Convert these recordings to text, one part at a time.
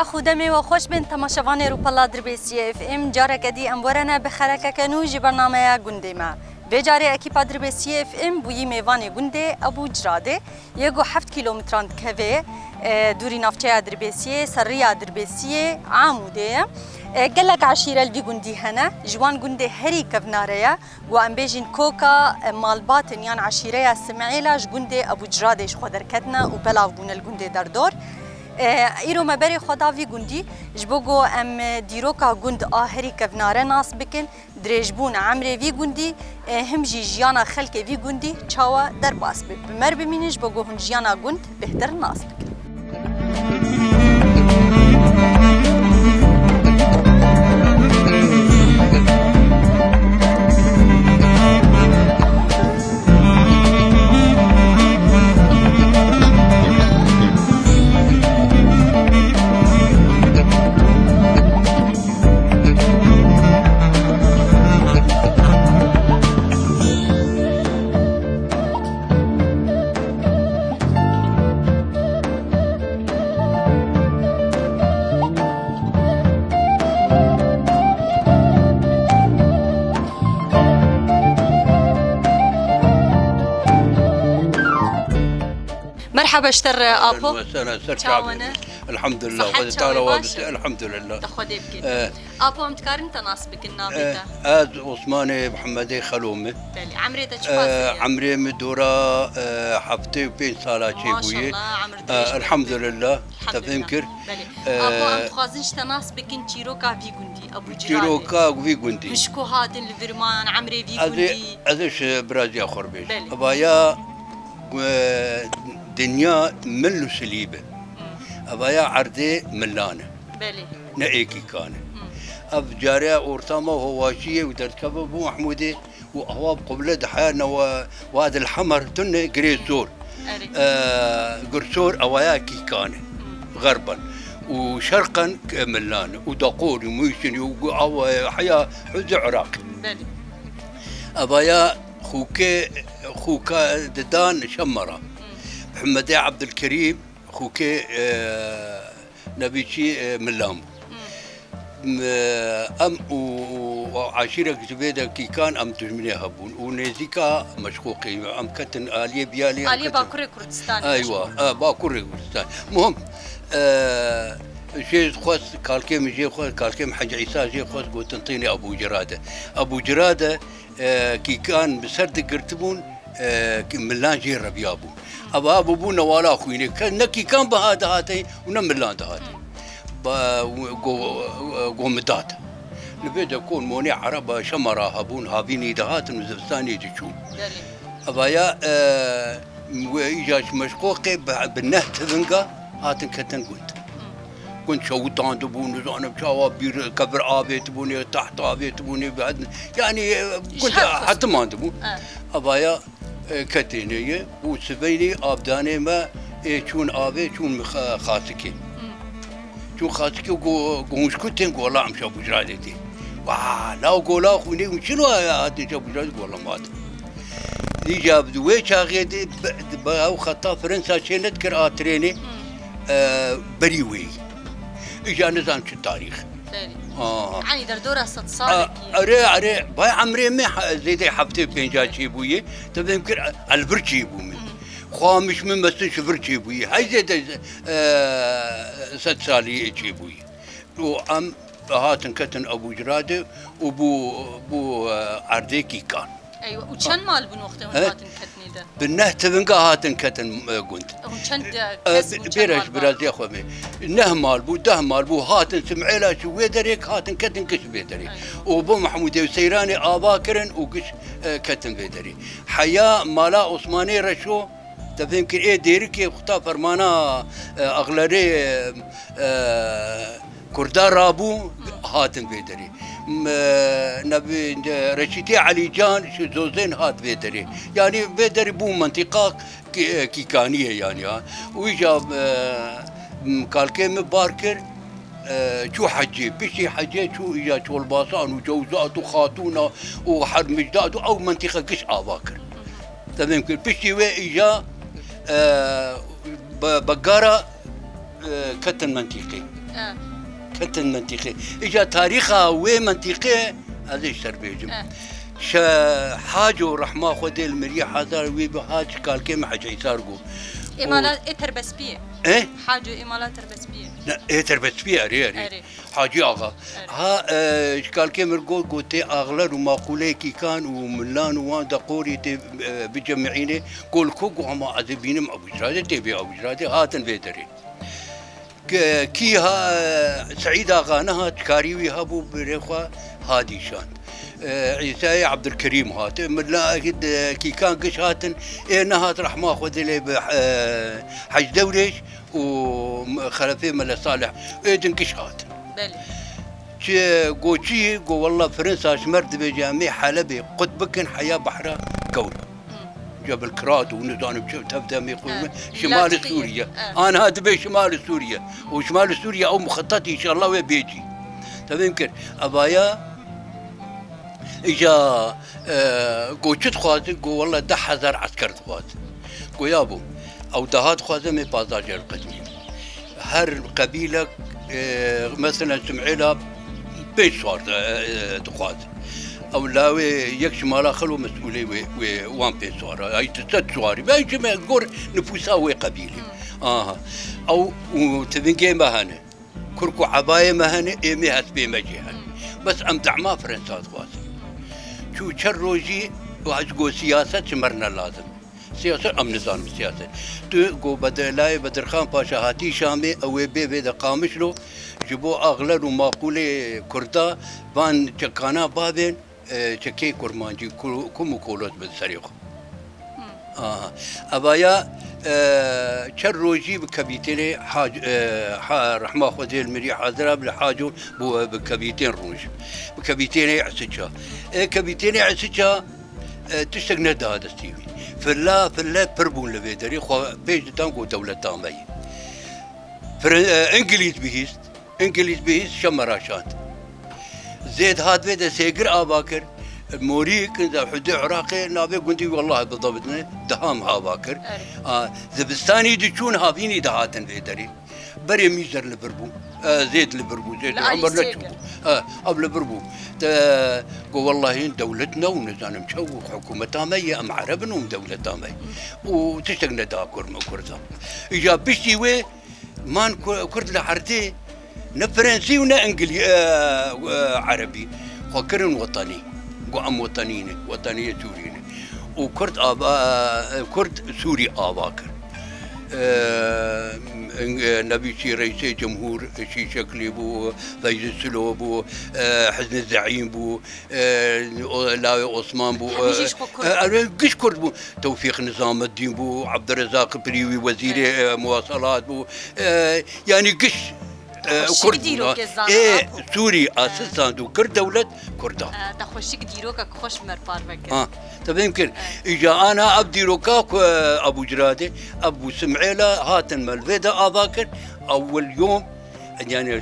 جا خودمي وخوش بين تماشاواني روبالا دربيسية اف ام جارك ادي امورنا بخركه كانو جي برنامج گوندي ما بجاري اكيبا دربيسية اف ام بوي ميواني گوندي ابو جراده يگو 7 كيلومتران كوي دوري نافچه دربيسية سريا دربيسية عاموده قالك عشيرة الفي گوندي هنا جوان گوندي هري كفناريا وام بيجين كوكا مالباتن يان عشيرة سمعيلا گوندي ابو جراده خو دركتنا وبلاو بون الگوندي دردور ایرو مبری خدا وی گوندی جبوگو ام دیروکا گوند آهری کفناره ناس بکن دریجبون عمره وی گوندی هم جی جیانا خلک وی گوندی چاوا در باس بمر بمینش بوگو هم جیانا گوند بهتر ناس بکن مرحبا اشتر ابو شعبنا الحمد لله الحمد لله تاخذ يبكي ابو متكارن تناسبك النابته از عثماني محمدي خلومه بلي عمري تشباسي عمري مدوره حفتي وبين سالا شي بوي الحمد لله تفكر ابو ام تخازنش تناسبك انتيروكا في جندي ابو جراد تيروكا في جندي مشكو هاد الفرمان عمري في جندي ازش برازي اخر بيش ابايا دنيا ملو سليبه ابايا عردي ملانه بلي نايكي كان اب جاريه اورتاما وهواشيه ودركبه ابو محمودي واهواب قبله دحانا وهذا الحمر تن قريسور قرسور اوايا كي كان غربا وشرقا ملانه ودقور وميشن وحياه حز عراق بلي ابايا خوكا ددان شمره محمد عبد الكريم خوكي نبيشي ملام ام وعشيره زبيده كي كان ام تجمني هبون ونزيكا مشقوقي ام كتن اليه بيالي اليه باكوري كردستان ايوه باكوري كردستان المهم شيء خاص كالكيم جي خاص كالكيم حج عيسى جي خاص قلت انطيني ابو جراده كي كان بسرد قرتبون ملان جي ربيابو ابو بونا ولا اخويني نكي كان بهذا هاتي ونملان هاتي قومدات نبدا كون موني عرب شمرا هبون هابيني دهات وزبستاني تشون ابايا ويجاش مشقوقي بالنهت بنقا هاتن كتن كنت شوطان تبوني انا بشاوا بير كبر ابي تبوني تحت ابي تبوني بعد يعني كنت حتى ما تبون ابايا كتينيه وسبيني ابداني ما شون ابي شون خاصكي شون خاصكي وقومش كنت نقول لا مش ابو جرادتي لا اقول اخوي شنو هذا ابو جراد والله ما اللي جاب دوي شاغيدي او خطا فرنسا شي نذكر اتريني بريوي اجا نظام شو التاريخ يعني دردورة صادق اري باي عمري ما زيدي حبتي بين جاشي بوي تبي يمكن البرشي بومي خامش من مسن شبرشي بوي هاي زيد 6 سالي يجي بوي وام هاتن كتن ابو جراده وبو عرديكي كان ايوه وشن مال بن وقتها هاتن كتني ده بالنهت بنقا هاتن كتن قلت وشن بيرش برازي اخو نه مال بو ده مال بو هاتن سمعيلا شو ويدريك هاتن كتن كش بيدري وبو محمود وسيراني اباكرن وكش كتن بيدري حياه مالا عثماني رشو تفهم كي ايه ديرك خطا فرمانا اغلري كردار رابو هاتن بيدري نبي رشيتي علي جان شو زوزين هات بيدري يعني بيدري بو منطقة كيكانية يعني ويجاب كالكيم باركر شو حجي بشي حجي شو إجا شو الباصان وجوزات وخاتونة وحرمجدات أو منطقة قش آباكر تمام كل بشي وي إجا بقارة كتن منطقي كتن منطقة إجا تاريخها ومنطقة هذا يشتر بيجم حاجو رحمة خدي المريح هذا ويبهاج قال كم حاجة يسارقو إمالات إتر بس بيه إيه حاجو إمالات تربس بيه لا إتر بس بيه أري حاجي آغا ها قال كم رجول قلت أغلى وماقولة كي كان وملان وان دقوري بجمعينه قول كوكو هما عذبين أبو جرادة تبي أبو جرادة هاتن بيدري كيها سعيد آغانها تكاريوي هابو بريخوا هادي شان عيسى عبد الكريم هات ملا كي كان قش هاتن نهات راح ماخذ لي حج دوريش وخلفيه ملا صالح ايدن قش هاتن بلي قوشي قو والله فرنسا شمرد بجامع حلبي قطبكن حياه بحرة كون جبل كراد ونزان بشوف تبدا يقول شمال سوريا انا هذا بشمال سوريا وشمال سوريا او مخططي ان شاء الله وبيجي طيب يمكن ابايا اجا قوشت خوازي قو والله 10,000 عسكر خوازي قو يابو او دهات خوازي من بازاج القديم هر قبيله مثلا سمعيلها بيش صار تخوازي او لا يكش مالا خلو مسؤولي وان بين صار اي تست صاري باي جماعه قور نفوسها قبيله او تبنجي مهنه كركو عبايه مهنه ايمي هسبي مجيها بس ام دعما فرنسا خوازي شو تشروجي وهجو سياسه شمرنا لازم سياسه ام نظام سياسه تو جو بدلاي بدرخان باشا هاتي شامي او بي قامشلو جبو اغلى وماقوله كردا بان تشكانا بابين تشكي كرمانجي كم كولوت بالسريق ابايا تشروجي بكبيتين حاج رحمه خذي المريح حاضر بالحاجو بكبيتين روج بكبيتين عسجا كبيتين عسجا تشتغل هذا ستيفي فلا بربون لبيدري خو بيج تانكو دولة تامي انجليز بهيست شمراشات زيد هاد بيدا سيقر اباكر موريك اذا حدي عراقي نابي قلت والله بالضبط دهام هاباكر زبستاني دشون هابيني دهاتن بيدري بري ميزر لبربو زيد لبربو زيد عمر لتشوفو قبل بربو قو والله دولتنا ونزان مشوق حكومة تامية ام عربنا ودولة تامية وتشتغل دا كردا اجا بشتي وي مان كرد لحرتي نفرنسي ونا انجلي عربي فكرن وطني قام وطنيين وطنية سوريين وكرد كرد سوري آباكر نبي شي رئيس جمهور شي شكلي بو فايز السلو بو حزن الزعيم بو لاوي عثمان بو قش كرد بو توفيق نظام الدين بو عبد الرزاق بريوي وزير مواصلات بو يعني قش كرد سوري اساسا دو كرد دولة كردا تخوشك ديروكا خوش مربار بك طيب يمكن اجا انا ابدي روكاك ابو جراده ابو سمعيله هاتن مالفيدا اباكر اول يوم يعني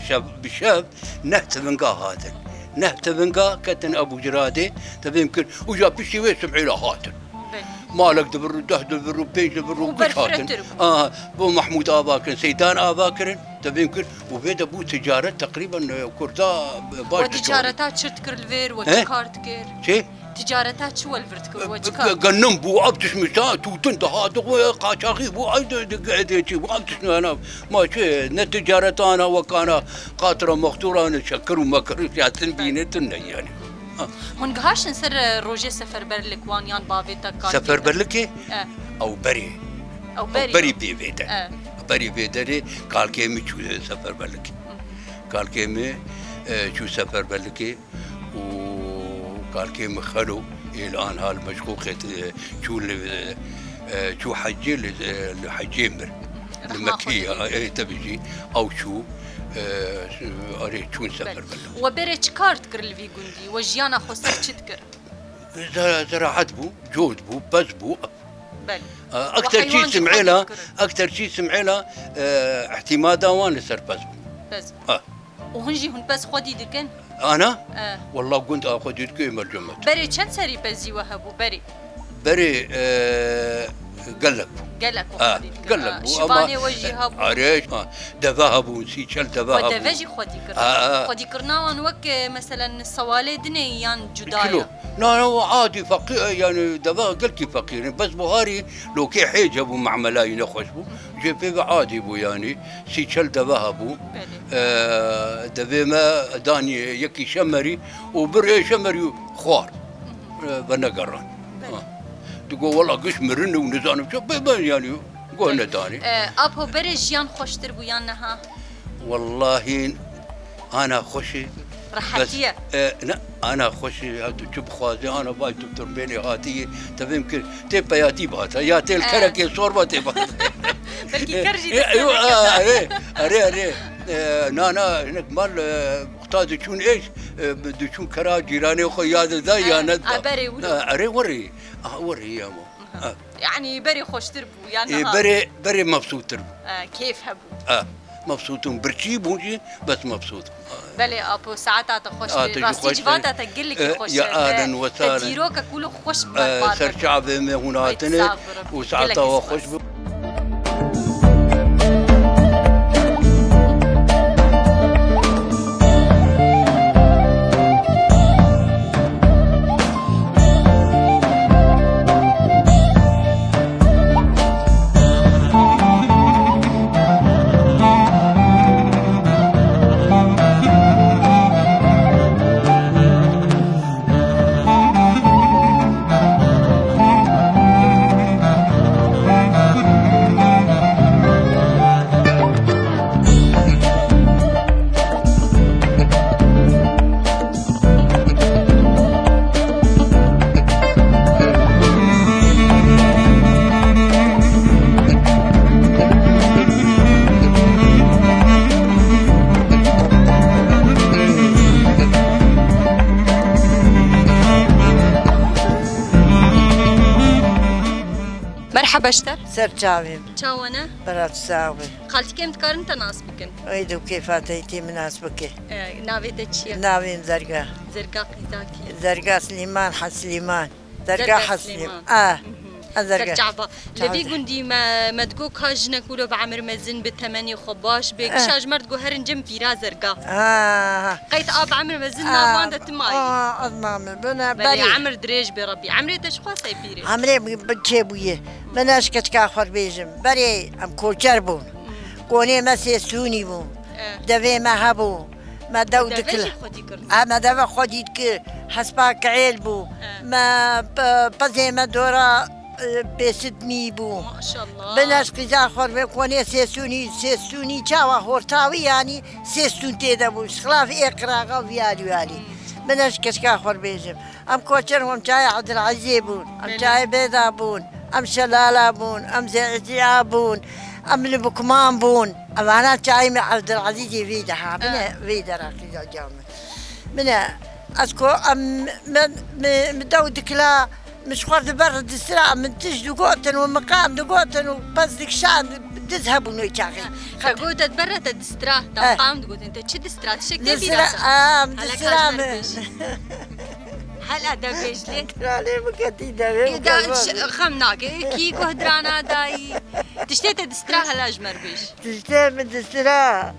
شاب نهتفنقا هاتن نهتفنقا كتن ابو جراده طيب يمكن وجا بشي وين سمعيله هاتن مالك دبر دبر بيج دبر بشاتن بو محمود اباكر سيدان اباكر تبينكر وبيد ابو تجاره تقريبا كردا وتجارتها شرتكر الفير وتكارتكر شي تجارتها شو الفرتكر وتكار قنم بو ابتش مشتا توتن هذا قاچاقي بو ايد بو ابتش انا ما شي نتجارتنا انا وكان قاطره مختوره نشكر ومكر ياتن بينتن يعني هون قهاش نسر روجي سفر برلك وانيان بافيتا كان سفر برلك او بري بيفيتا بري بيدري قال كيمي شو سفر برلك قال كيمي شو سفر برلك وقال كيمي خلو الان هالمشقوقة شو حجي الحجيمر المكية تبجي او شو اريد شو سفر بلو وبريتش كارت كر اللي في جندي وجيانا خسر تذكر زراعت بو جود بو بس بو بل اكثر شيء سمعيله اعتمادا وانا سر بس وهنجي هون بس خدي دكن انا والله كنت اخذ دكن مرجمت بري كان سري بزي وهبو بري قلق قلق قلق شباني وجهها بو عريش دفاها بو سيشل دفاها بو ودفاجي خودي كرنا وك مثلا الصوالي دنيان جدايا لا عادي فقير يعني دفاها قلتي فقير بس بهاري لو كي حيجه بو مع ملايين خشبو جيبي عادي بو يعني سيشل دفاها بو دفي ما داني يكي شمري وبري شمري خوار بنقران تقول والله قش مرن ونزانم شو يعني قولنا داني ابو بري جيان خوشتر بو يانها والله انا خوشي راحتيه لا انا خوشي هذا جب خوازي انا باي تربيني هاتي تفهم كل تبا يا تيبها يا تيل كركي صوربه تبا بلكي كرجي اري نانا هناك مال مختار تشون ايش بده يكون كرا جيراني وخياد ذا يا ند اري وري يا مو يعني بري خوش تربو يعني بري مبسوط تربو كيف هبو مبسوطون برشيبونجي بس مبسوط بلي ابو ساعتها تخش راستي جواتا تقول لك خوش يا اهلا وسهلا تديروك كله خوش بالبار سرجع بهم هنا وساعتها خوش مرحبا اشتر سرچاویم چاوانا برات ساوي خالتي كم تكارن تناس بكن ويدو كيف اتيتي مناسبك ناوي تشيا ناوين زرقاء قزاكي زرقاء سليمان حسليمان زرقاء حسليمان زرقاء لبي قندي ما تقول كاجنا كله بعمر مزن بالثمانية خباش بيك شاج مرد جو هرن جنب بيرا زرقاء قيت اب عمر مزن نابان دتماي اضمام بنا بري عمر دريج بربي عمري تشخوا سايبيري عمري بتشبويه مناش كتكا خور بيجم بري ام كوچر بون كوني مسي سوني بون دفي ما هبو ما دودك ما دفع خودي كر حسبا كعيل بو ما بزي ما دورا بسدمي بو ما شاء الله بناش قزا خور بكوني سيسوني چاوا هورتاوي يعني سيسون تيدا بو خلاف اقرا ويالي بناش كشكا خور بيجم ام كوچر وام چاي عبد العزيز بون ام چاي بيضا بون ام شلالا بون ام زعزعا بون ام لبكمان بون ام انا چاي عبد العزيز فيدا بنا فيدا راقي جامع بنا اسكو ام من دودك لا مش خرد برد السرعة من تجدو قوتن ومقام دو قوتن وبس ديك شان تذهبوا نويتشاغي خاقوتا تبرد الدسترا تقام دقوت انت تشد دسترا تشك دي دسترا دسترا هلا دبيش ليك عليه بكتي دبيش خمناك كي كهدرانا داي تشتيت دسترا هلا جمر بيش تشتيت من دسترا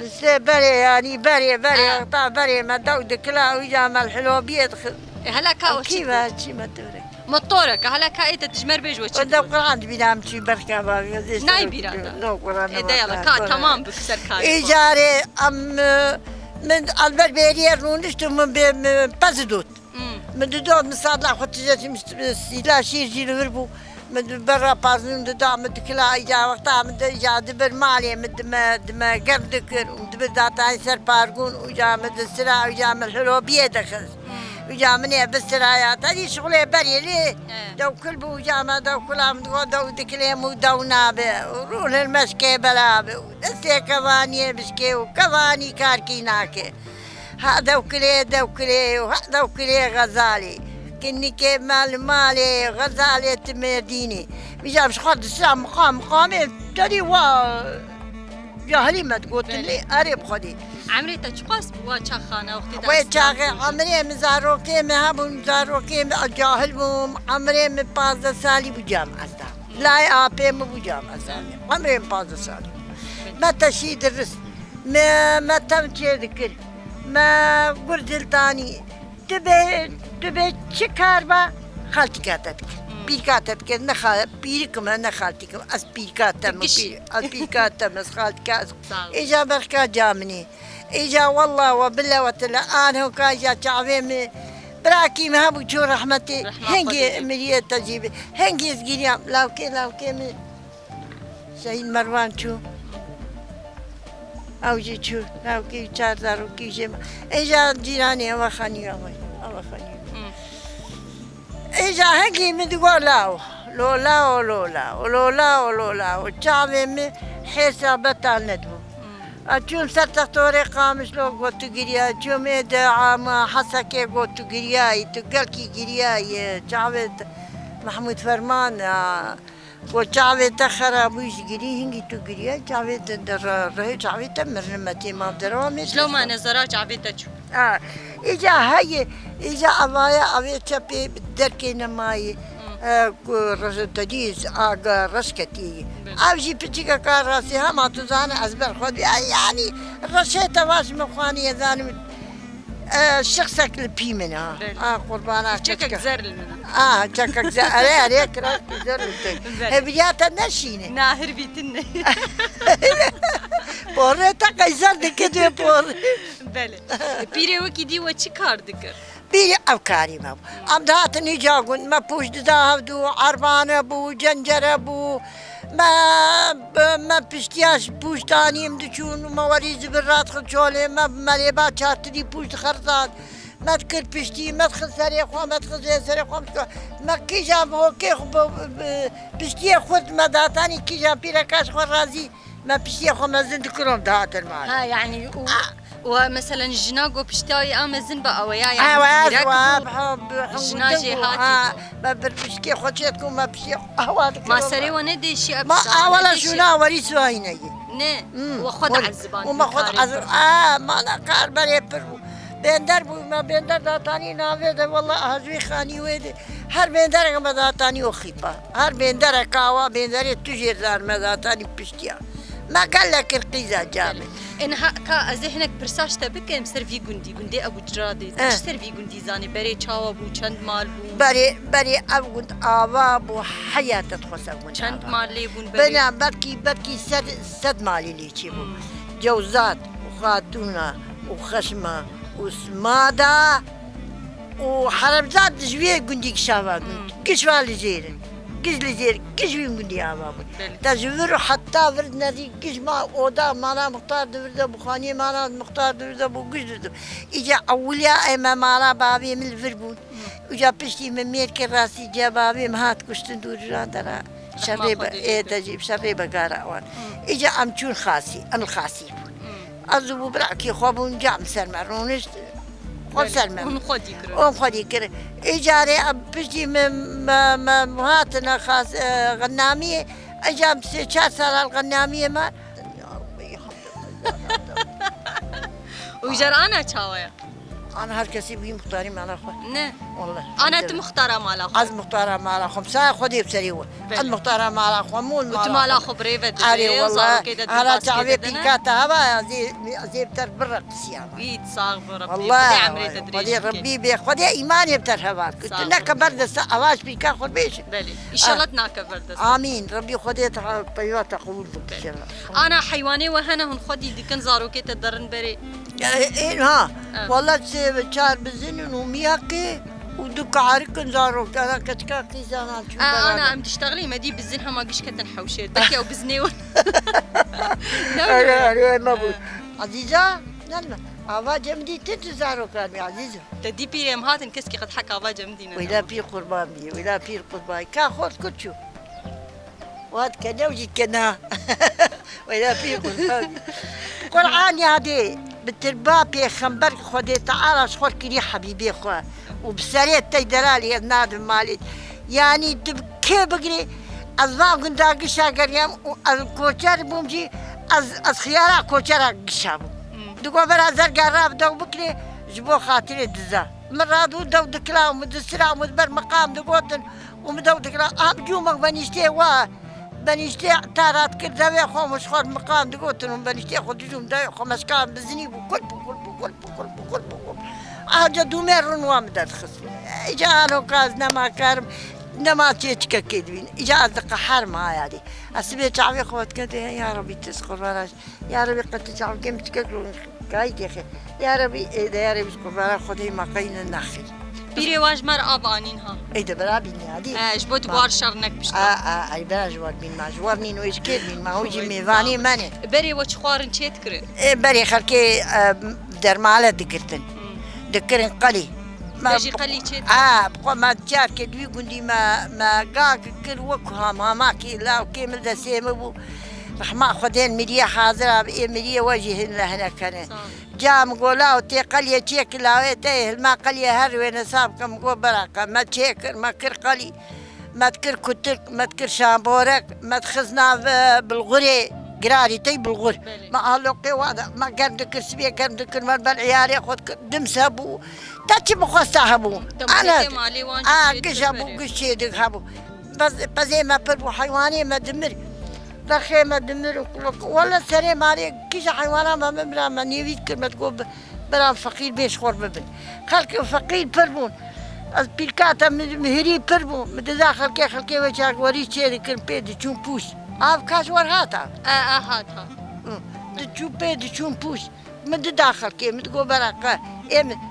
دسترا بري يعني بري قطع بري ما دودك لا ويجامع الحلو بيدخل هلا كاو كيف هادشي ما تورك مطورك هلا كايت تجمر بيج وتش ودو قران بينام شي بركه بابي ناي بيرادا نو قران ايه يلا كا تمام بكسر كاي ايجاري ام من البربريه رونشت من بازدوت من دود مصادله خطجتي مستلا شي جي الهربو من برا بازن دام دكلا ايجا وقتها من ايجا دبر مالي من ما قردك ودبر داتا سر بارغون وجا من السرا وجا من الحلو بيدخل وجا مني بالسرايات هذه شغله بري ليه دو كل بو جامع دو كلام دو دكليم ودو نابه وروح المشكي بلابه ودسي كفاني بشكي وكفاني كاركي ناكي هذا وكلي وهذا وكلي غزالي كني كيف مالي غزالي تمديني بيجا مش خد الساعة مقامي تري يا هليمة قلت لي قريب خدي عمري تشقاس بوا خانه وقتي ويتشاغي عمري مزاروكي مهابو مزاروكي جاهل بوم عمري من 15 سالي بجامعة لا أبيم أبو جامعة ثانية عمري 15 سنة ما تشي درس ما تمشي ذكر ما قرد تاني تبي شكار با خالتي كاتتك بير كاتتك نخا بيركم أنا خالتكم أس بير كاتم أس بير كاتم أس خالتك إجا بركة جامني إجا والله وبالله وتلا أنا وكاجا شعبي براكي ما هبو شو رحمتي هنجي مرية تجيبي هنجي زجيريام لو كي شهيد مروان شو أو جي شو لو كي شاردارو كي جيما إجا جيراني أوا خاني أوا خاني إجا هنجي مدقوا لو شعبي حسابة ندبو أشوم سرتختوري قامش لو قوتو جريا أشوم إذا عام حسكي قوتو جريا تقلكي جريا شعبت محمود فرمان وشعبت تخرا بوش جري هنجي تو جريا شعبت در رهي شعبت مرنمتي ما بدروا شلون ما نزرا شعبت شو إجا هاي إجا أبايا أبي تبي بدركي نماي تجيز آقا رشكتي أبجي بتيجا كاراسي هم تزاني أزبر خدي يعني رشيت واش مخواني يزاني شخصك البيمنا قربانا شكك زر منها شكك زر عليك راك زر هبيات النشينة ناهر بيتنا بورتا قيصر دكتور بور بله بيري وكي دي وتشي كار دكر بيري أفكاري ما أم دهاتني جاقون ما بوش دهافدو عربانة بو جنجرة بو ما بشتياش بوش تانيم دشون مواريز برات خلشولي ما مليبات شاتري بوش خرطات ما تكر بشتي ما تخل سري خوا ما تخل سري خوا ما كيجا بو كي بشتي خود ما دهاتاني كيجا بيركاش خوا رازي ما بشتي خوا ما زند كلهم دهات المال ها يعني ومثلا الجناق وبشتاي امازن بقى ويا يعني بحب جناجي هاتي ما بربشكي خوشتكم ما بشي هواتك ما سري وندي شيء ما ولا شونا وريسو هيني نه وخد عزبان وما خد عزب ما انا قال بري برو بندر بو ما بندر داتاني نافذ والله هزوي خاني ويدي هر بندر ما داتاني وخيبا هر بندر كاوا بندر تجير دار ما داتاني بشتيا ما قال لك القيزة جامد إنها كا ذهنك برساش تبكي مسرفي جندي أبو جرادي تش سرفي جندي زاني بري تشاوا بو چند مال بو بري أبو جند آوا بو حياة تخص أبو چند مال لي بون بري بنا بركي سد مالي لي چي بو جوزات وخاتونا وخشمة وسمادا وحرمزات جوية جندي كشافات كشوالي زيرن كش بيم قدي عمامي تجبر حتى ورد نادي كش ما أودا مانا مختار دورده بخاني مانا مختار دورده بوجش دورده إجا أولياء إما مانا بابي من الفربون وجا بشتي من ميرك راسي جا بابي مهات كشتن دور راندرا شريبة إيه تجيب شريبة قارعوان إجا أمشون خاصي أنا الخاصي أزبو براكي خوابون جام سرمرونش خود سلمم خودی کرد اجاره بچی من هاتنا خاص غنامیه اجام 4 سال غنامیه ما وجر أنا تشاوية أنا هالكسي بي مختاري مع الأخوة نه والله أنا تمختارة مع الأخوة از مختارة مع الأخوة مساء خدي بسريوة از مختارة مع الأخوة مو مع الأخوة بريفة علي والله أنا تعبي بيكاتا هوا زي بتر برق سياما إيد صاغ بربي والله ودي ربي بي خدي إيماني بتر هوا كنت نك برد أواش بيكا خد بيش بلي إن شاء الله تناك برد آمين ربي خدي بيوات قبول بك إن شاء الله أنا حيواني وهنا هن خدي دي كن زارو كي تدرن بري إيه ها والله شار بزنن ومياكي ودك عاركن زارو كذا كتكا قيزانا شو أنا عم تشتغلي مدي بزن هما قش كتن حوشير دكي أو بزنيون ما بود عزيزة نلا أبا جمدي تنتظروا كان يا عزيزة تدي بيري مهاتن كسكي قد حكى أبا جمدينا ولا بير قربان بي ولا بير قربان كاخذ كتشو وهاد كنا وجيت كنا ولا بير قربان قرآن يا دي بالترباب يا خنبر خدي تعالى شخور كري حبيبي خوا وبسريت تيدلالي النادم مالي يعني تبكي بقري الضاق قندا قشا قريم الكوتشار بومجي از خيارا كوتشارا قشابو دقوا برا زرقا راب دو بكري جبو خاطري دزا مرادو دود كلا ومدسرا ومدبر مقام دقوتن ومدود كلا جومك بنيشتي بنيشتي تارات كردوي خو مش خور مقام دقوتن وبنيشتي خو جوم دا خو مسكان بزني بكل اجا دوميرون وامداد خصو اجانو كاز نما كارم نما تيتك كدوين اجا قحر ما يعني اسبي تعبي خوت كده يا ربي تسخر براش يا ربي قد تعب كم تكلون قايد يا اخي يا ربي يا ربي تسخر براش خدي ما قين النخل بيري واج مر ابانينها اي ده برابي نادي جبوت بوار شرنك بشتا اي براجوار بين ما جوارنين ويش كيد بين ما هوجي ميفاني ماني بري وش خوارن تشتكر بري خلكي درمالة ذكرتن ذكرن قلي باجي قلي تشتكر بقى ما تجار كدوي قندي ما قاك كل وكها ما كي لا كامل ده سيمبو رحمة خدين مديا حاضرة مديا وجه لهنا كان جام قولاو تي قلي تشيك لاوي تي ما قلي هروي نصاب كم قو براكا ما تشيكر ما كر قلي ما تكر كتر ما تكر شامبورك ما تخزنا بالغري قراري تي بالغر ما هلوقي واضح ما كان ذكر سبيه كان ذكر ما بالعيال خد دم سابو تاتي بخو صاحبو انا قشابو قشي دك هابو بس ما بربو حيواني ما دمر دخي ما دمر ولا سري مالي كيش حيوانات ما بمرا ما نيويت كلمة تقول برا فقير بيش خور ببن خلق فقير بربون البيلكاتا مهري بربون متداخل كي خلقي وجهك وريش شيء كل بيد تشوم بوش كاش ور هاتا هاتها تشوم بيد تشوم بوش متداخل كي متقول برا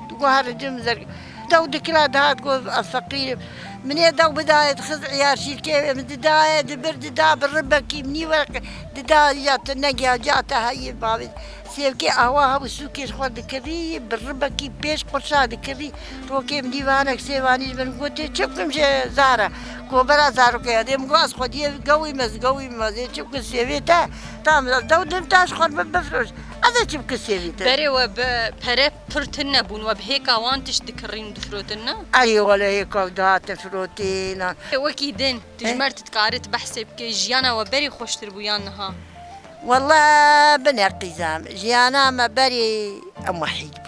تقول هذا جمزر داود كلا ده تقول الفقير من يدو بداية خذ عيار شيل كيف من بداية دبر دا بالربا كي مني ورق دا جات النجا جات هاي بابي سيف كي أهواها وسوكي خود ذكري بالربا كي بيش قرصا ذكري روكي مني وانك سيفاني من قلت شوفكم شيء زارة كوبرا زارو كي هذا مقاس خديه قوي مز شوفك سيفيتا تام داود نتاش خود بفلوس هذا شوفك سيفيتا بري وبهرب فرتنا بون وبهيك وان تشتكرين دفروتنا أيوة ولا هيك ودات فروتين وكي دين تجمرت تقارت بحسب كي جيانا وبري خوش تربويانها والله بنا قزام جيانا ما بري أم وحيد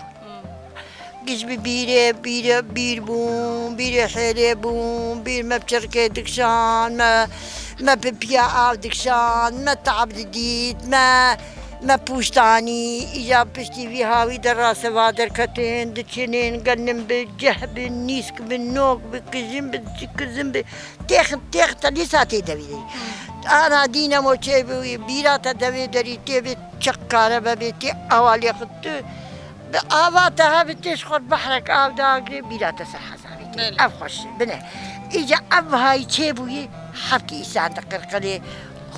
قش بير بون بير حيلي بون بير ما بشركة دكشان ما ببيع دكشان ما تعب جديد ما بوشتاني إجا بشتي في هاوي دراسة وادر كتين دتشنين قنم بالجهب النيسك بالنوك بالكزم تيخ تلي ساتي دوي أنا دينا موشي بيراتا دوي دري تيبي تشكارة ببيتي أولي خطو بآباتها بتشخر بحرك آب داقري بيراتا صحة صاحبتي أفخش بنا إجا أبهاي تشيبوي حبكي إسان تقرقلي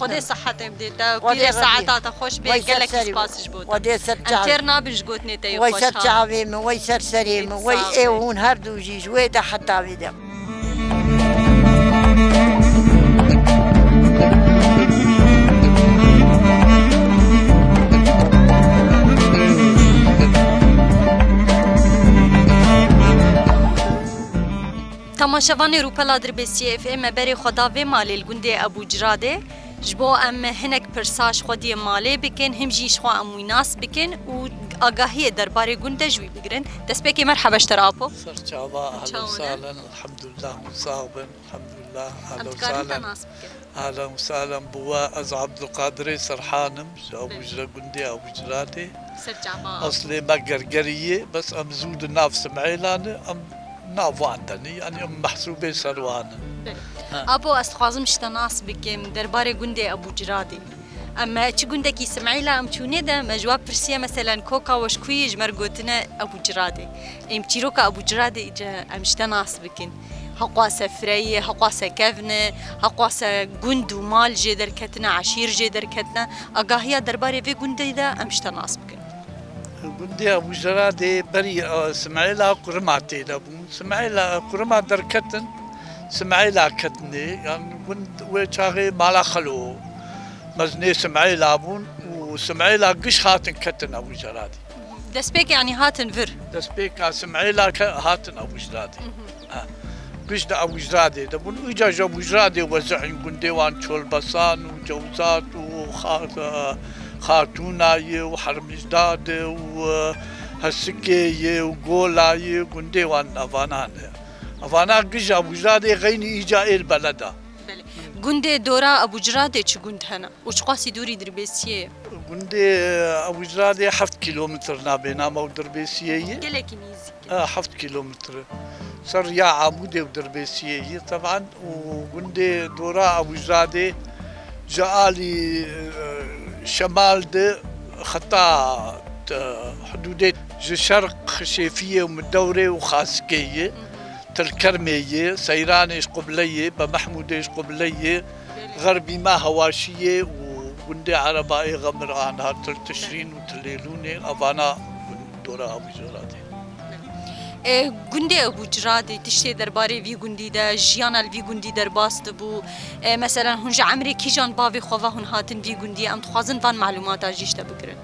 خدي صحتي بديتا وكيلي ساعات خوش بيك لك سباس جبوت ودي سرجع انترنا بجوتني تي خوش وي سرجع بيم وي سرسريم وي ايون هردو جيج ويدا حتى بيدا تماشاوان روپلا دربسیه اف ام بری خدا و مال الگنده ابو جراده جبو ام هنک پرساش خودی ماله بکن هم جیش خو ام ویناس بکن و آگاهی درباره گنده جوی بگیرن دست بکی مرحبا اشترابو سرچاوا اهلا وسهلا الحمد لله مصابن الحمد لله اهلا وسهلا اهلا وسهلا بوا از عبد القادر سرحانم ابو جرا گنده ابو جرادي سرچاوا اصلي ما قرقريه بس ام زود الناف سمعيلان ام ناف عندني يعني ام محسوبه سروان ابو استخوازم شتناس بكم درباره گنده ابو جرادي اما چی گنده کی سمعیلا ام چونه ده مجواب پرسیه مثلا کوکا وشکوی جمر گوتنه ابو جرادي ام چیروکا ابو جرادي اجا ام شتناس بكن حقواسه فريه حقواسه كفنه حقواسه گند و مال جدر کتنه عشیر جدر کتنه آگاهیا درباره وی گنده ده ام شتناس بكن گنده ابو جرادي بري سمعيلا قرماتي لابو سمعيلا قرمات دركتن سمعيلا كتني يعني قند وشاغي مالا خلو مزني سمعيلا بون وسمعيلا قش هاتن كتن ابو جرادي دسبيك يعني هاتن فر دسبيك سمعيلا هاتن ابو جرادي قش دا ابو جرادي دبون اجا ابو جرادي وزعن قنديوان شول بسان وجوزات وخاتوناي وحرم جداد هسكي وقولا قندي وان أفانان أفانا قج أبو جرادي غيني إيجا البلدة گوندê dora Ebuciradê çi gund hene û çi qasî dûrî dirbêsiyê ye قندي أبو جرادي 7 كيلومتر نابينا مو دربيسية gelekî nîzik 7 كيلومتر صار يا عمودي ودربيسية طبعا وقندي دورا أبو جرادي جالي شمال ده خطا حدودات شرق خشيفية ومدورة وخاسكية تالكرمية سيرانيش قبلية بمحموديش قبلية غربي ما هواشية وقندي عربائي غمر عنها تشرين وتليلوني أفانا دورا أبو جرادي گوندê Ebuciradê tiştê derbarê vî gundî de jiyana li vî gundî derbas dibû mesela hûn ji emrê kîjan bavê xwe ve hûn hatin vî gundî em dixwazin van malûmata jî te bigirin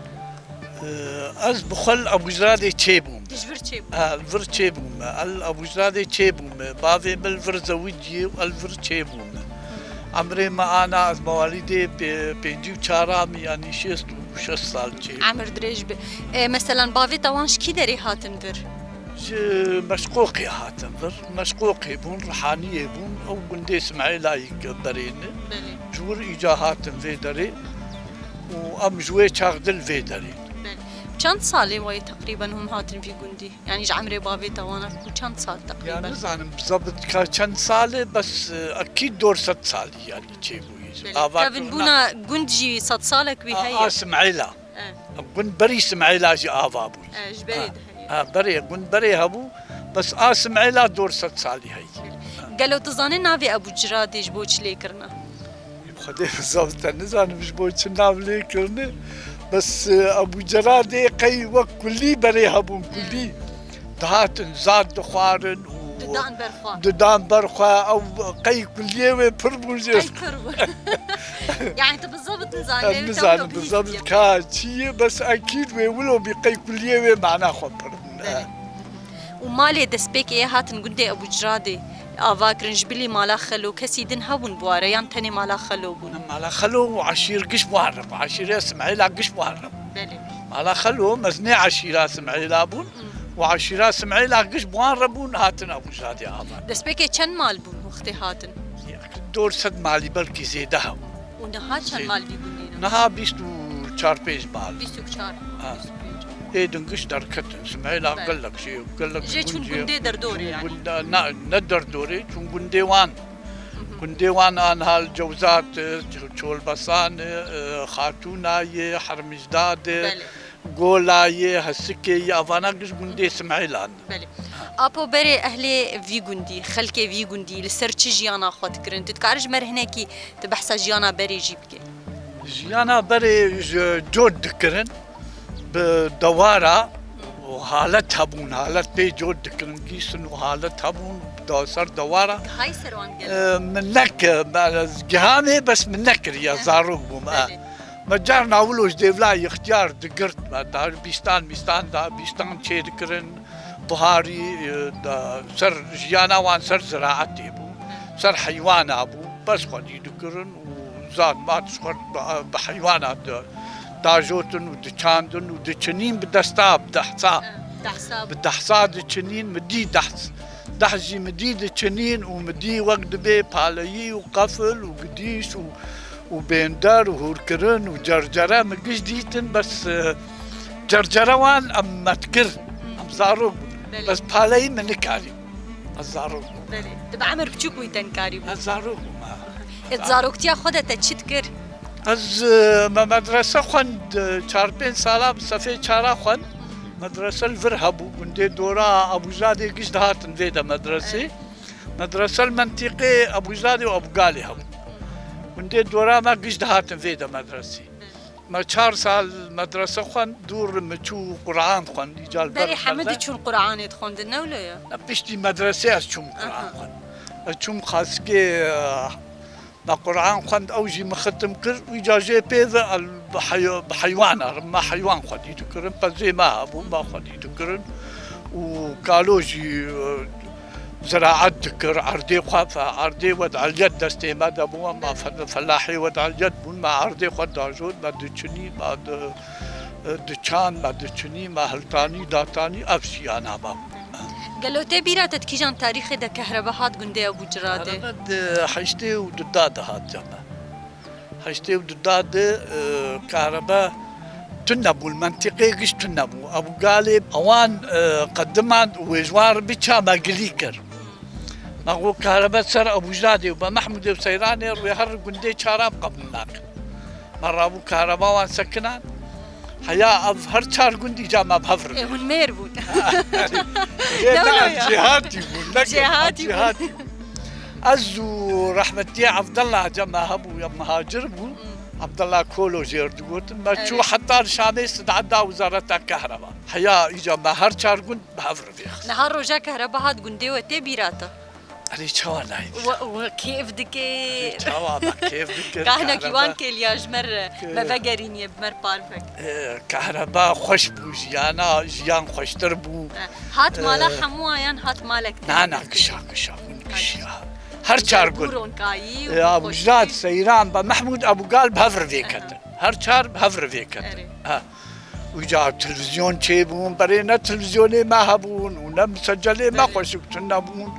از بخل ابو جرادي تشيبوم dijbir çê bû الفر تشيبوم ابو جرادي تشيبوم بافي بالفر زوجي والفر تشيبوم عمري ما انا از مواليدي بينجي وشارام يعني 6 سال تشيب emir dirêj bi mesela bavê tawan ji kî derê hatin vir مشقوقي هاتنفر مشقوقي بون روحانية بون او قندي اسماعيل برين جور ايجا هاتن في دري وام جوي شاغدل في دري چند ساله وای تقریبا هم هاتن في گوندی یعنی ج عمرê bavê tawana ku çend sal يعني تقریبا نزعم بالضبط كان سالة بس اكيد دور 6 سال يعني تشيبوي kevin bûna gund jî 100 salek wî heye اسماعيلا قند بري اسماعيلا جي افابو ji berê de heye بري قند بري هبو بس اسماعيلا دور 6 سال هي gelo tu zanî navê Ebuciradê ji bo çi lêkirina خدي بالضبط نزعم مش بوش نعمل كرني بس ابو جرادي قي وكلي بري هبون كلي دهات زاد دخوارن ددان berxwe ددان برخوا او قي كليه وبربوجي يعني tu بالضبط nizanî نزعم بالضبط كاشي بس اكيد ولو بقي كليه معنا خبر û malê destpêkê hatin gundê Ebuciradê ava kirin ji bilî mala xelo kesî din hebûn bu are yan tenê mala xelo bûn على خلو وعشير قش معرب عشير اسماعيل قش معرب belê على خلو مزني عشيرة اسماعيل ابون وعشيرة اسماعيل قش معربون هاتن ابو جرادي ابان destpêkê çend mal bûn wextê hatin دور 100 مالي بلكي زيده û niha çend mal vî gundî نها 24 بيج مال 24 ايه دنقش دركتن اسماعيل قال لك شيء قال لك جي چون گundê derdorê yani ندر دوري چون گنديوان گنديوان انها الجوزات شول بسان خاتوناي حرمجداد قولاي هسكي افانا قش گندي اسماعيلان belê apo berê ehlê vî gundî xelkê vî gundî li ser çi jiyana xwe dikirin tu dikarî ji me re hinekî tu behsa jiyana berê jî bike جيانا بري جود دكرن بدوارة وحالتها بون حالت بي جود دكرن كيسن وحالتها بون دوسر دوارة hay serwan gel منك جهامي بس منك يا زاروق بوما مجارنا ولوش ديفلا اختيار دقرت دار بيستان دا بيستان تشي دكرن بهاري دا سر جيانا وان سر زراعتي بو سر حيوان ابو بس خدي دكرن وزاد ما تشخر بحيوانات داجوتن ودچاندن ودچنين بدستاب دحصا تحساب بدحصا دچنين مدي دحجي مدي دچنين ومدي وقت بي بالي وقفل وقديش وبندر وهوركرن وجرجره مقش ديتن بس جرجره وان ام متكر ام زاروق بس بالي من كاري الزاروق belê tu bi emir biçûk wî tenkarî bû الزاروق et zaroktiya xwe de te çi dikir از مدرسه خوند 4 سالا بصفي چارا خوند مدرسه الفرهبو قندي دورا ابو زادي قش دهاتن فيدا مدرسه المنطقه ابو زادي وابو قالي هبو قندي دورا ما قش دهاتن فيدا مدرسه ما 4 سال مدرسه خوند دور مچو قرآن خوند ايجال berê hemidî çûn Qur'anê dixwendin newleye بشتي مدرسه از چوم قرآن خوند چوم خاصكي ما قرآن خوند أوجي مختم كر ويجاجي بيذا بحيوانا رما حيوان خدي تكرن بزي ما أبو ما خدي تكرن وكالوجي زراعة تكر عردي خافا عردي ود على اليد دستي ما دابو ما فلاحي ود على اليد بون ما عردي خد داجود ما دچني ما دچان ما دچنی ما هلتانی داتانی افشیانا با قالوا تبيرات تكيجان تاريخ دا كهرباء هات قندي ابو جراده قد حشتي ودداد هات جمع حشتي ودداد كهرباء تنبو المنطقة قش تنبو أبو غالب أوان قدمان وجوار بيتشا ما قليكر ما هو كهرباء سر أبو جرادي وبا محمود وسيراني ويهر قندي شارب قبل ناك مرة أبو كهرباء وان سكنان حيا هر شار قندي جامع بهفر هون مير بون جهاتي بون جهاتي أزو رحمتي عبد الله جمع هبو يا مهاجر بو عبد الله كولو جيرد قلت ما شو حتى شامي استدعى وزارة الكهرباء حيا إجا ما هر شار قند بهفر بيخ نهار رجا كهرباء هات قندي وتبيراته أنا شوانا وكيف دكي شوانا كيف دكي كهنا كيوان كيلياج مر ما فقرين يبمر بارفك كهرباء خوش بو جيان خوشتر بو هات مالا حموايان هات مالك نانا كشا هر شار قند بورون كاي يا أبو جراد سيران محمود أبو قال بهفر فيكت هر شار بهفر فيكت وجا تلفزيون تشيبون برينا تلفزيوني ما هبون ونم مسجلي ما خوشك تنبون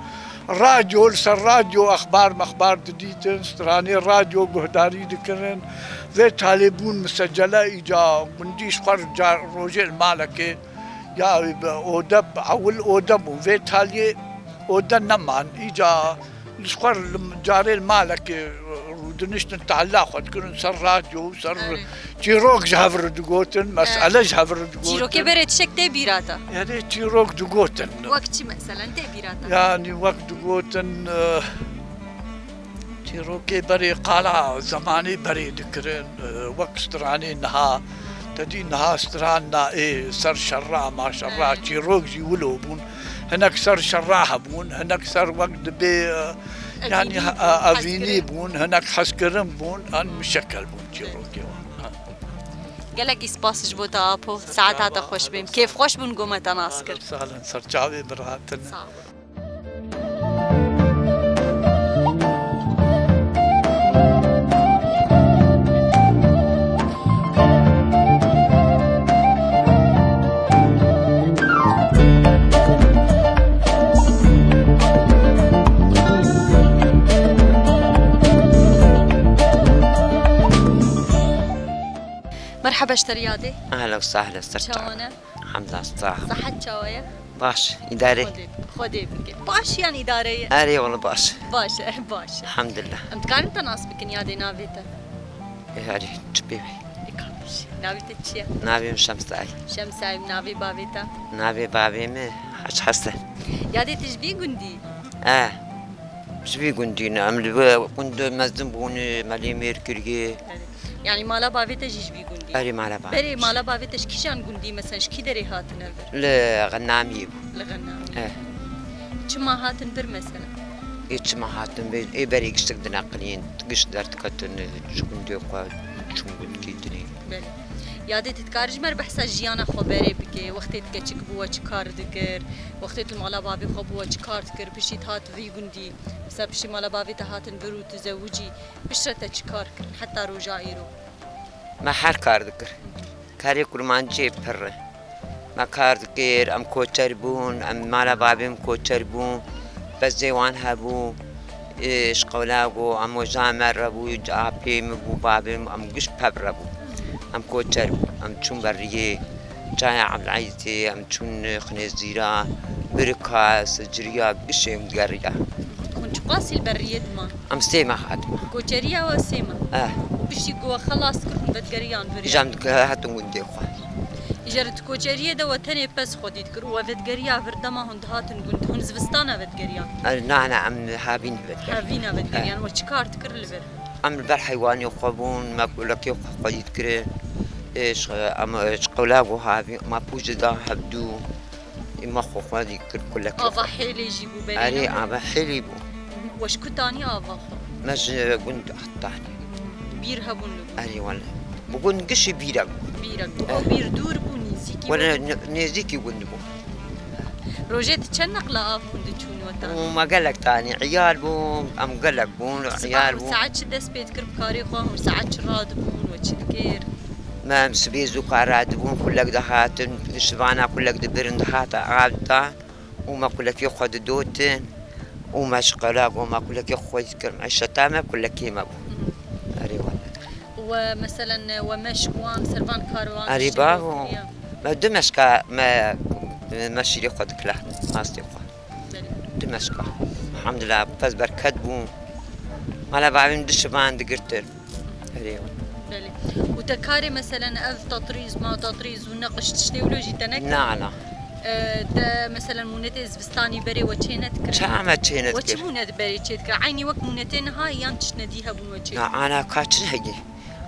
راديو سر راديو اخبار جديدة ستراني راديو قهداري دكرن ذي طالبون مسجلة اجا قنديش خر جا روجي المالكي يا اودب اول اودب وذي تالي اودن نمان اجا نسخر جاري المالكي ودنشتن تعلاقات كرن سر راديو سر تيروك جهفر دقوتن مسألة جهفر دقوتن تيروكي بريت شك تبيراته يعني تيروك دقوتن وقت مثلا تبيراته يعني وقت دقوتن تيروكي بري قالع زماني بري دكرن وقت ستراني نها تدي نها سترانا ايه سر شراع ما شراع تيروك جيولو بون هناك سر شراع بون هناك سر وقت بي يعني افيني بون هناك حسكرم بون ان مشكل بون تيروكي قالك اسباس جبوتا ابو ساعات هذا خوش بيم كيف خوش بون قومة ناسكر سهلا سرجاوي برهاتن مرحبا اشتريادي اهلا وسهلا استرجع شلونك؟ الحمد لله صح صحة شوية؟ باش اداري خدي بك باش يعني إدارية اري والله باش باش الحمد لله انت كان انت ناسبك نيادي نافيتا اري تشبيبي نافيتا تشيا نابي من شمساي شمساي نافي بافيتا نابي بابي مي حش حسن يادي تشبي قندي شبي قندينا عمل قند مزن بوني مالي ميركوري يعني مالا بافيتا جيجبي قندي اري مالا بابي بري مالا بافيتا شكيشان قندي مثلا شكي دري هاتن البر لا غنامي لغنامي شما هاتن بر مثلا ايش ما هاتن بي اي بري قشتك دناقلين قشت كتن شكون دي قاد شكون كيدني بله یادت تکارج مر بحث جیانا خبری بکه وقتی که چک بوا چکار دکر وقتی المالا بابی خب بوا چکار دکر بشیت هات وی گندی بس بشی مالا بابی تهاتن برو تزوجی بشرت چکار کر حتی رجایرو ما حر کار دکر کاری کرمان جیب پر ما کار دکر ام کوچر بون ام مالا بابیم کوچر بون بس جوان هبو ايش قولاقو ام وجامر ابو جابي مبو بابیم ام قش ببر ابو ام کوچر ام چون بریه جای عبدالعزیزی ام چون خنزیرا برکاس جریا قشم جریا كنت قاسي البرية ما ام سيما خاتمه كوتشريا وسيما بشي قوة خلاص كرن بدقريان بريا جامد هاتون قندي خو جرت كوتشريا دا وتني بس خدي تكر وفدقريا فردما هند هاتن قند هن زفستانا بدقريان نحن ام هابين بدقريان هافينا بدقريان وشكار تكر البر ام البر حيواني وخبون ما بقول لك يوقف قدي تكر ايش ام قولاقو هابي ما بوجدا هبدو ما خو خدي كر كلك افا حيلي يجيبوا بالي اري ابا حلي بو واش كنتاني افا مج كنت حطاني بير هبون اري والله بقول قش بيرك او بير دور بو نيزيكي ولا نيزيكي بو روجيت تشنق لا اف كنت تشوني وتاني وما قال لك تاني عيال بو ام قال لك بو عيال بو ساعات دس بيت كرب كاري خو ساعات راد بون وتشكير ما مسبيزو قارادبون كلك دهاتن شبانا كلك دبرن دهات عابتا وما كلك يخد دوتن وما شقلاق وما كلك يخد كرم عشتامة كلك يما أريوان ومثلا ومشكوان سربان كاروان أريباه ما دمشق ما ماشي يخد كله ما استيقظ دمشق الحمد لله بس بركت بون على بعدين دشبان دقرتر أريوان بله وتكاري مثلا اف تطريز ما تطريز ونقش تشتيولوجي تنك نعم ده مثلا مونت ازبستاني بري وچينت كر شامة تشينت وچ كر مونت بري چيت كر عيني وقت مونتين هاي يان تشنديها بون وچي أنا كاتش هجي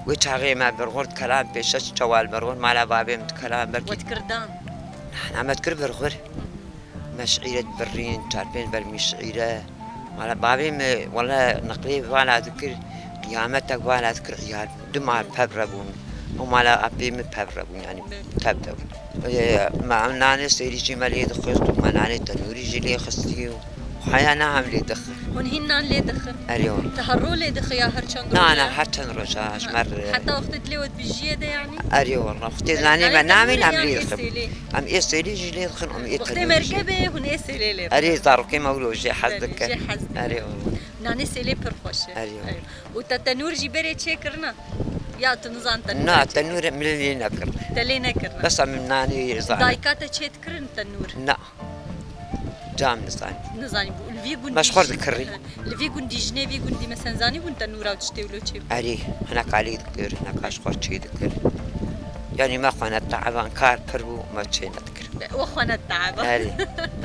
وتشاغي ما برغورد كلام بيشش جوال برغور ما لا بابي كلام بركي وتكردان أنا ما تكر برغور مشعيرة برين تعرفين بالمشعيرة ما لا بابي والله نقلي ولا ذكر قيامتك ولا ذكر عيال دمع بابربون وما لا أبي بابربون يعني تبدون ما ناني سيري شي مالي دخلت وما ناني تنوري جلي خستي وحيانا عملي دخل هن لي دخل اليوم تهرو لي دخل يا هرشان نانا حتى نرجعش مر حتى وقت تلوت بالجيدة يعني أريو والله أختي زاني ما نامي عملي دخل أم إيسيلي جلي دخل أم وقت إيتنوري مركبة هن إيسيلي لي أري زاروكي مولو جي حزدك جي حزدك. أريو ناني سيلي برخوش أيوة. وتتنور جي بري تشيكرنا يا تنزان تنور نا تنور ملي نكر تلينا كرنا بس من ناني زاني دايكاتا تشيت كرن تنور نا جام نزاني نزاني بو الفي قندي مشخور ذكري. الفي قندي جنيفي قندي مثلا زاني وانت نورا وتشتيولو تشيب أري هناك علي ذكر هناك أشخور شي ذكر يعني ما خوانا تعبان كار بربو ما تشينا ذكر واخوانا التعب أري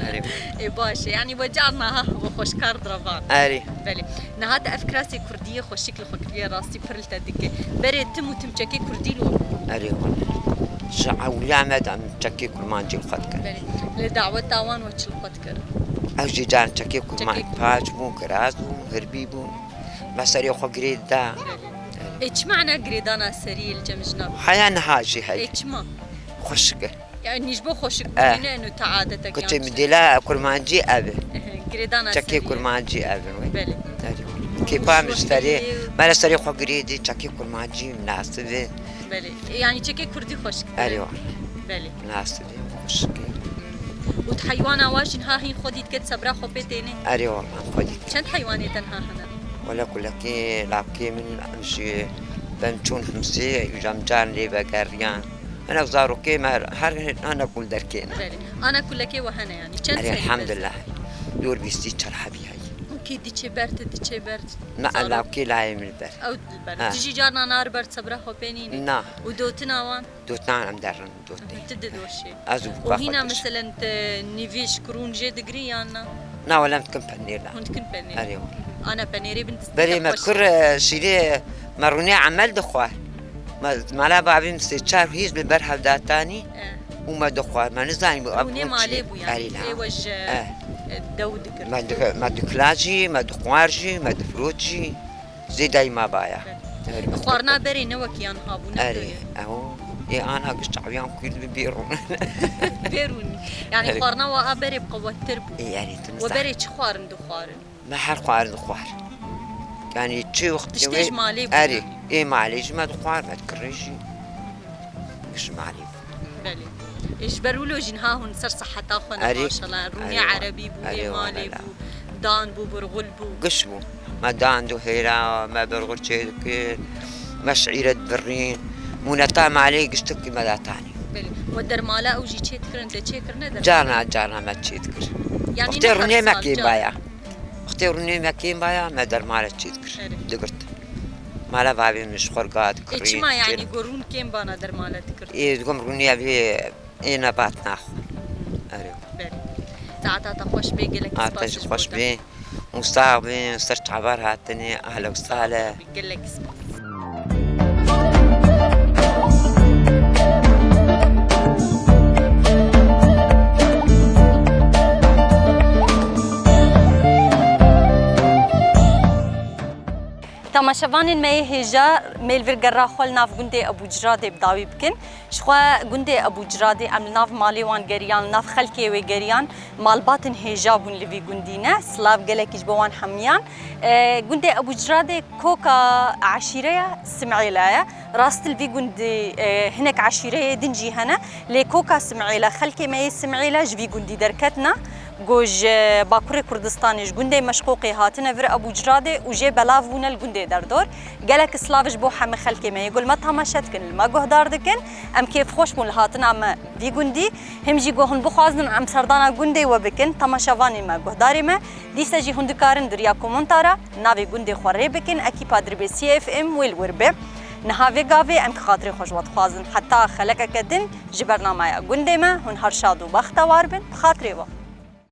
أري اي باشا يعني وجعنا ها وخوش كار درفان أري بله نهات افكراسي كرديه خوش شكل خكريه راسي برلتا دكه بري تم وتمشكي كردي لو أري والله شعو مد عم تشكي كل ما نجي الخط بله لدعوه تاوان وتش الخطكر أو جي جان تشكي كل ما تشكي. باج بون كراز بون هربي بون ما سري خو قريد دا ايش معنى قريدانا سري الجمجنا حيانا هاجي هاي ايش ما خشكه يعني نجبو خوشك بينا انه تعادتك كنت مديلا كل ما نجي أبي قريدانا تشكي كل ما نجي أبي بله كيفا مشتري ما نشتري خو قريدي تشكي كل ما نجي مناسبة بله يعني تشكي كردي خوشك أيوة بله مناسبة خشكه وتحيوانا واجن ها هين خوديت كد صبرا خو بيتيني أري والله خدي چند حيواني تنها هنا ولا كلكي لاكي من أمشي بنشون همسي جمجان لي بقريان أنا زاروكي ما هر أنا كل دركين بله انا كلكي وهنا يعني چند أري الحمد لله دور بيستي ترحبي هاي اوكي دي برت دي برت ما لاكي لا من البر او البرد آه. تجي جارنا نار برد صبرا خو بينيني نا ودوتنا وان دوتنا عم درن دوتي تدد وشي أزوج وهنا باخدش مثلا نيفيش كرون جي دغري يانا نا ولا متكن بنير لا هون كنت بني أري انا بنيري بنت بري ما تكر شيري مروني عمل دخوار ما لا بعبي مستشار هيز بالبرها داتاني وما دخوار ما نزاني وني ماليبو يعني أري لا وج دو دكر ما دكلاجي ما دخوارجي ما دفروتجي زي دايما بايا خوارنا بري نوكيان هابونا أري أهو إيه أنا قشت عبيان كل بيرون بيروني يعني خوارنا وابري بقوة تربو يعني تنصح وبري خوارن دو خوارن ما حر خوار دخوار يعني تشي وقت تشتيج مالي بو أري إيه معليش ما دخوار ما تكريجي مش معلي بله ايش برولو جنها هون سر صحة تاخونا أري. ما شاء الله روني أري. عربي بو أري مالي والله. بو دان بو برغل بو قشبو ما داندو هيرا ما برغل شيء مشعيرة برين منتا معلي قشتك ما داتاني بله ودر مالا او جي تشيت كرن تشي كرن در جانا ما تشيتكر يعني اختي روني نفر ما سال كين جان. بايا اختي روني ما كين بايا ما در مالا تشيتكر أري. دقرت مالا بابي مش خرقات كريت ايش ما يعني قرون كيم بانا در مالا تكر إيه تقوم روني أبي إيه نبات ناخو أريو بله تعتا خوش بيجي لك آتش خوش بي مستعبي صرت عبار هاتني أهلا وسهلا بيجي لك سباس تماشاوان ما هجا ميل فيرجرا خول ناف جندي ابو جرادي بداوي بكن شخوا جندي ابو جرادي ام ناف مالي وان جريان ناف خلكي وي جريان مال باطن هجابون لفي جندينا سلاف جلك جبوان حميان جندي ابو جرادي كوكا عشيره سمعيلايا راست الفي جندي هناك عشيره دنجي هنا لكوكا سمعيلا خلكي ما سمعيلا جفي جندي دركتنا گوژ باکوری کردستانیش گنده مشقوقی هاتنه ور ابو جراده و جه بلاوونه الگنده دردور گلک اسلاوش بو هم خلکی می گل ما تماشات کن ما گهدار دکن ام کیف خوش بون هاتنه ام وی گندی هم جی گوهن بخوازن ام سردانا گنده و بکن تماشاوانی ما گهداری ما دیسا جی هندکارن دریا کومنتارا ناوی گنده خوره بکن اکی پادر بی سی اف ام ویل وربه نهاوی گاوی ام خاطر خوشوات خوازن حتی خلک کدن جبرنامه گنده ما هن هر شاد و بختوار بن خاطری و